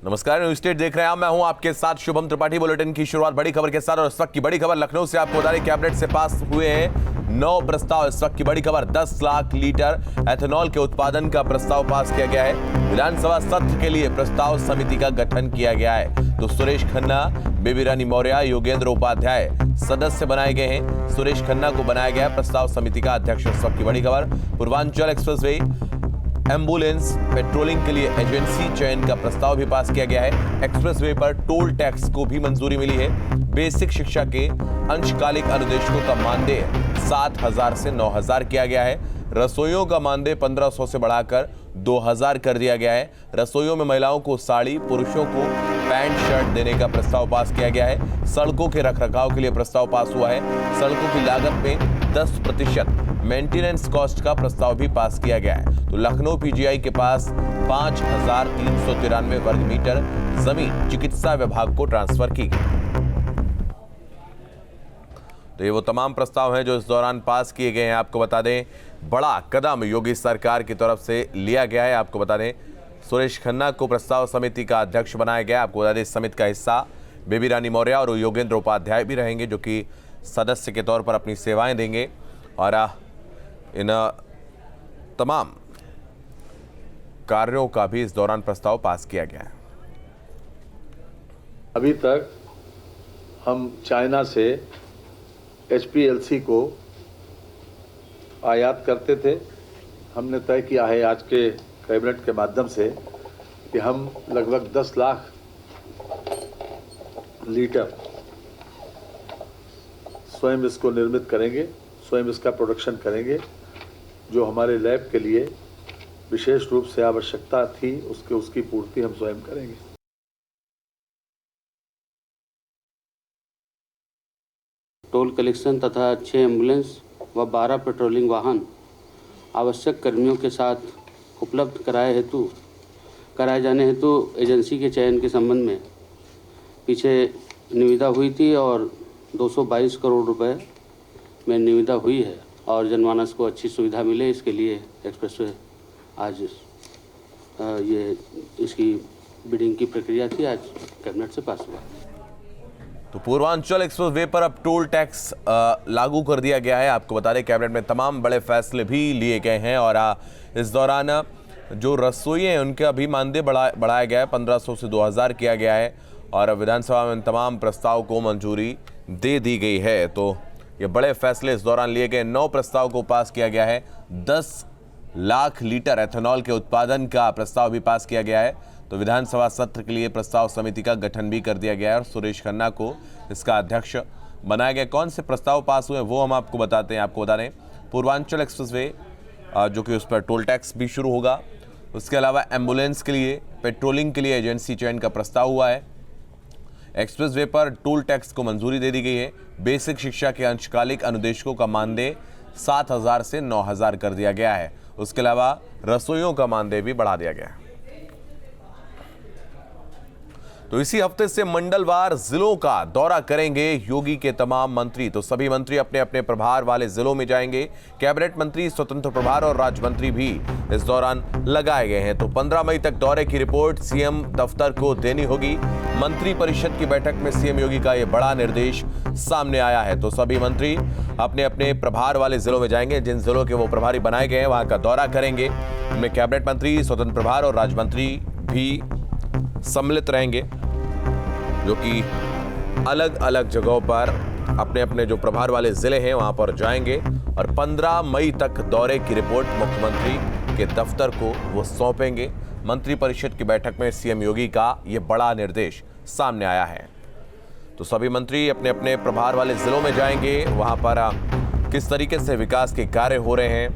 नमस्कार, news state देख रहे हैं आप। मैं हूं आपके साथ शुभम त्रिपाठी। बुलेटिन की शुरुआत बड़ी खबर के साथ और इस वक्त की बड़ी खबर लखनऊ से आपको बता दें, कैबिनेट से पास हुए हैं 9 प्रस्ताव। इस वक्त की बड़ी खबर 10 लाख लीटर एथेनॉल के उत्पादन का प्रस्ताव पास किया गया है। विधानसभा सत्र के लिए प्रस्ताव समिति का गठन किया गया है। तो सुरेश खन्ना, बेबी रानी मौर्य, योगेंद्र उपाध्याय सदस्य बनाए गए हैं। सुरेश खन्ना को बनाया गया प्रस्ताव समिति का अध्यक्ष। इस वक्त की बड़ी खबर पूर्वांचल एक्सप्रेसवे एम्बुलेंस पेट्रोलिंग के लिए एजेंसी चयन का प्रस्ताव भी पास किया गया है। एक्सप्रेसवे पर टोल टैक्स को भी मंजूरी मिली है। बेसिक शिक्षा के अंशकालिक अनुदेशकों का मानदेय 7,000 से 9,000 किया गया है। रसोइयों का मानदेय 1,500 से बढ़ाकर 2,000 कर दिया गया है। रसोइयों में महिलाओं को साड़ी, पुरुषों को पैंट शर्ट देने का प्रस्ताव पास किया गया है। सड़कों के रखरखाव के लिए प्रस्ताव पास हुआ है। सड़कों की लागत में 10% मेंटेनेंस कॉस्ट का प्रस्ताव भी पास किया गया है। तो लखनऊ पीजीआई के पास 5,393 वर्ग मीटर जमीन चिकित्सा विभाग को ट्रांसफर की गई। तो ये वो तमाम प्रस्ताव हैं जो इस दौरान पास किए गए हैं। आपको बता दें, बड़ा कदम योगी सरकार की तरफ से लिया गया है। आपको बता दें, सुरेश खन्ना को प्रस्ताव समिति का अध्यक्ष बनाया गया। आपको बता दें, इस समिति का हिस्सा बेबी रानी मौर्य और योगेंद्र उपाध्याय भी रहेंगे, जो कि सदस्य के तौर पर अपनी सेवाएं देंगे। और इन तमाम कार्यों का भी इस दौरान प्रस्ताव पास किया गया है। अभी तक हम चाइना से HPLC को आयात करते थे। हमने तय किया है आज के कैबिनेट के माध्यम से कि हम लगभग 10 लाख लीटर स्वयं इसको निर्मित करेंगे, स्वयं इसका प्रोडक्शन करेंगे। जो हमारे लैब के लिए विशेष रूप से आवश्यकता थी उसकी पूर्ति हम स्वयं करेंगे। टोल कलेक्शन तथा 6 एम्बुलेंस व 12 पेट्रोलिंग वाहन आवश्यक कर्मियों के साथ उपलब्ध कराए जाने हेतु एजेंसी के चयन के संबंध में पीछे निविदा हुई थी और 222 करोड़ रुपए में निविदा हुई है और जनमानस को अच्छी सुविधा मिले, इसके लिए एक्सप्रेसवे आज इसकी बिडिंग की प्रक्रिया थी, आज कैबिनेट से पास हुआ। तो पूर्वांचल एक्सप्रेसवे पर अब टोल टैक्स लागू कर दिया गया है। आपको बता दें, कैबिनेट में तमाम बड़े फैसले भी लिए गए हैं और इस दौरान जो रसोई हैं उनका भी मानदेय बढ़ाया गया है। 1,500 से 2,000 किया गया है और विधानसभा में तमाम प्रस्ताव को मंजूरी दे दी गई है। तो ये बड़े फैसले इस दौरान लिए गए। 9 प्रस्ताव को पास किया गया है। 10 लाख लीटर एथेनॉल के उत्पादन का प्रस्ताव भी पास किया गया है। तो विधानसभा सत्र के लिए प्रस्ताव समिति का गठन भी कर दिया गया है और सुरेश खन्ना को इसका अध्यक्ष बनाया गया। कौन से प्रस्ताव पास हुए वो हम आपको बताते हैं। आपको बता दें, पूर्वांचल एक्सप्रेसवे जो कि उस पर टोल टैक्स भी शुरू होगा। उसके अलावा एम्बुलेंस के लिए पेट्रोलिंग के लिए एजेंसी चयन का प्रस्ताव हुआ है। एक्सप्रेसवे पर टोल टैक्स को मंजूरी दे दी गई है। बेसिक शिक्षा के अंशकालिक अनुदेशकों का मानदेय 7,000 से 9,000 कर दिया गया है। उसके अलावा रसोइयों का मानदेय भी बढ़ा दिया गया है। तो इसी हफ्ते से मंडलवार जिलों का दौरा करेंगे योगी के तमाम मंत्री। तो सभी मंत्री अपने अपने प्रभार वाले जिलों में जाएंगे। कैबिनेट मंत्री, स्वतंत्र प्रभार और राज्य मंत्री भी इस दौरान लगाए गए हैं। तो 15 मई तक दौरे की रिपोर्ट सीएम दफ्तर को देनी होगी। मंत्री परिषद की बैठक में सीएम योगी का यह बड़ा निर्देश सामने आया है। तो सभी मंत्री अपने अपने प्रभार वाले जिलों में जाएंगे। जिन जिलों के वो प्रभारी बनाए गए हैं वहां का दौरा करेंगे। इनमें कैबिनेट मंत्री, स्वतंत्र प्रभार और राज्य मंत्री भी सम्मिलित रहेंगे, जो कि अलग अलग जगहों पर अपने अपने जो प्रभार वाले जिले हैं वहां पर जाएंगे और 15 मई तक दौरे की रिपोर्ट मुख्यमंत्री के दफ्तर को वो सौंपेंगे। मंत्री परिषद की बैठक में सीएम योगी का ये बड़ा निर्देश सामने आया है। तो सभी मंत्री अपने अपने प्रभार वाले जिलों में जाएंगे। वहां पर किस तरीके से विकास के कार्य हो रहे हैं,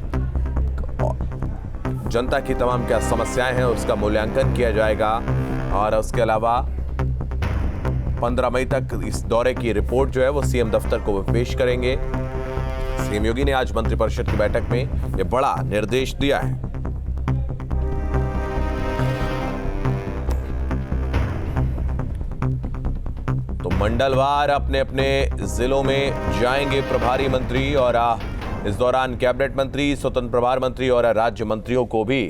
जनता की तमाम क्या समस्याएं हैं, उसका मूल्यांकन किया जाएगा। और उसके अलावा 15 मई तक इस दौरे की रिपोर्ट जो है वो सीएम दफ्तर को पेश करेंगे। सीएम योगी ने आज मंत्रिपरिषद की बैठक में यह बड़ा निर्देश दिया है। तो मंडलवार अपने अपने जिलों में जाएंगे प्रभारी मंत्री और इस दौरान कैबिनेट मंत्री, स्वतंत्र प्रभार मंत्री और राज्य मंत्रियों को भी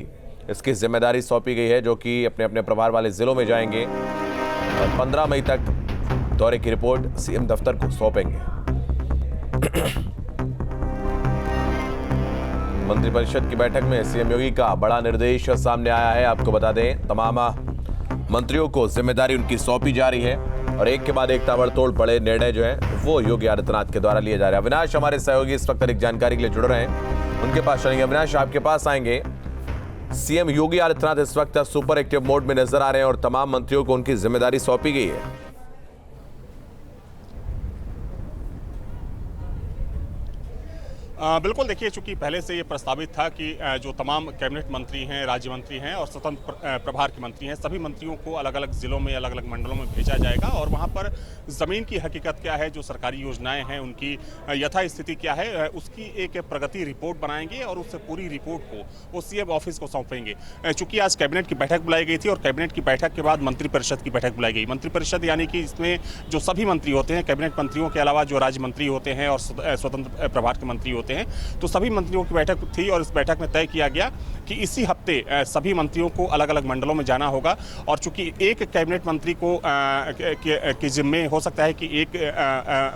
इसकी जिम्मेदारी सौंपी गई है, जो कि अपने अपने प्रभार वाले जिलों में जाएंगे और 15 मई तक दौरे की रिपोर्ट सीएम दफ्तर को सौंपेंगे। मंत्रिपरिषद की बैठक में सीएम योगी का बड़ा निर्देश सामने आया है। आपको बता दें, तमाम मंत्रियों को जिम्मेदारी उनकी सौंपी जा रही है और एक के बाद एक ताबड़तोड़ बड़े निर्णय जो है वो योगी आदित्यनाथ के द्वारा लिए जा रहे हैं। अविनाश हमारे सहयोगी इस वक्त अधिक जानकारी के लिए जुड़ रहे हैं, उनके पास चलेंगे। अविनाश, आपके पास आएंगे। सीएम योगी आदित्यनाथ इस वक्त सुपर एक्टिव मोड में नजर आ रहे हैं और तमाम मंत्रियों को उनकी जिम्मेदारी सौंपी गई है। बिल्कुल, देखिए, चूंकि पहले से ये प्रस्तावित था कि जो तमाम कैबिनेट मंत्री हैं, राज्य मंत्री हैं और स्वतंत्र प्रभार के मंत्री हैं, सभी मंत्रियों को अलग अलग जिलों में, अलग अलग मंडलों में भेजा जाएगा और वहाँ पर ज़मीन की हकीकत क्या है, जो सरकारी योजनाएं हैं उनकी यथास्थिति क्या है, उसकी एक प्रगति रिपोर्ट बनाएंगे और उस पूरी रिपोर्ट को वो सीएम ऑफिस को सौंपेंगे। चूंकि आज कैबिनेट की बैठक बुलाई गई थी और कैबिनेट की बैठक के बाद मंत्रिपरिषद की बैठक बुलाई गई। मंत्रिपरिषद यानी कि इसमें जो सभी मंत्री होते हैं, कैबिनेट मंत्रियों के अलावा जो राज्य मंत्री होते हैं और स्वतंत्र प्रभार के मंत्री होते हैं, तो सभी मंत्रियों की बैठक थी और इस बैठक में तय किया गया कि इसी हफ्ते सभी मंत्रियों को अलग अलग मंडलों में जाना होगा। और चूंकि एक कैबिनेट मंत्री को के जिम्मे हो सकता है कि एक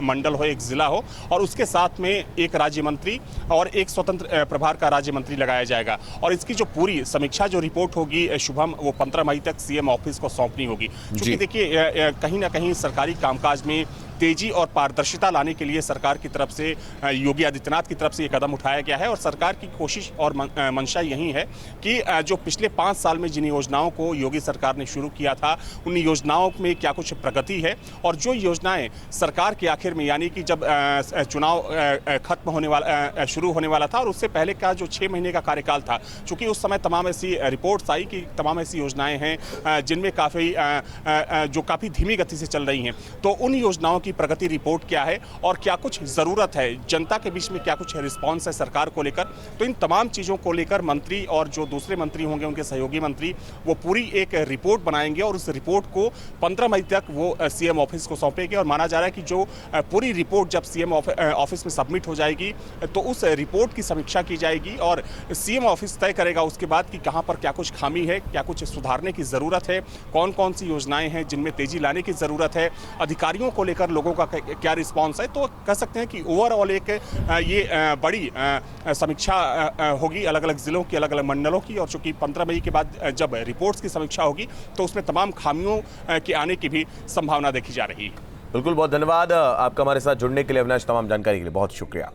मंडल हो, एक जिला हो और उसके साथ में एक राज्य मंत्री और एक स्वतंत्र प्रभार का राज्य मंत्री लगाया जाएगा। और इसकी जो पूरी समीक्षा, जो रिपोर्ट होगी शुभम, वो 15 मई तक सीएम ऑफिस को सौंपनी होगी। क्योंकि देखिए, कहीं ना कहीं सरकारी कामकाज में तेजी और पारदर्शिता लाने के लिए सरकार की तरफ से, योगी आदित्यनाथ की तरफ से ये कदम उठाया गया है और सरकार की कोशिश और मंशा यही है कि जो पिछले 5 साल में जिन योजनाओं को योगी सरकार ने शुरू किया था, उन योजनाओं में क्या कुछ प्रगति है और जो योजनाएं सरकार के आखिर में, यानी कि जब चुनाव खत्म होने वाला, शुरू होने वाला था और उससे पहले का जो 6 महीने का कार्यकाल था, चूँकि उस समय तमाम ऐसी रिपोर्ट्स आई कि तमाम ऐसी योजनाएँ हैं जिनमें काफ़ी धीमी गति से चल रही हैं। तो उन योजनाओं की प्रगति रिपोर्ट क्या है और क्या कुछ जरूरत है, जनता के बीच में क्या कुछ रिस्पांस है सरकार को लेकर, तो इन तमाम चीजों को लेकर मंत्री और जो दूसरे मंत्री होंगे, उनके सहयोगी मंत्री, वो पूरी एक रिपोर्ट बनाएंगे और उस रिपोर्ट को 15 मई तक वो सीएम ऑफिस को सौंपेंगे। और माना जा रहा है कि जो पूरी रिपोर्ट जब सीएम ऑफिस में सबमिट हो जाएगी तो उस रिपोर्ट की समीक्षा की जाएगी और सीएम ऑफिस तय करेगा उसके बाद कि कहां पर क्या कुछ खामी है, क्या कुछ सुधारने की जरूरत है, कौन कौन सी योजनाएं हैं जिनमें तेजी लाने की जरूरत है, अधिकारियों को लेकर लोगों का क्या रिस्पांस है। तो कह सकते हैं कि ओवरऑल एक ये बड़ी समीक्षा होगी अलग अलग जिलों की, अलग अलग मंडलों की। और चूंकि 15 मई के बाद जब रिपोर्ट्स की समीक्षा होगी तो उसमें तमाम खामियों के आने की भी संभावना देखी जा रही है। बिल्कुल, बहुत धन्यवाद आपका हमारे साथ जुड़ने के लिए अविनाश। तमाम जानकारी के लिए बहुत शुक्रिया।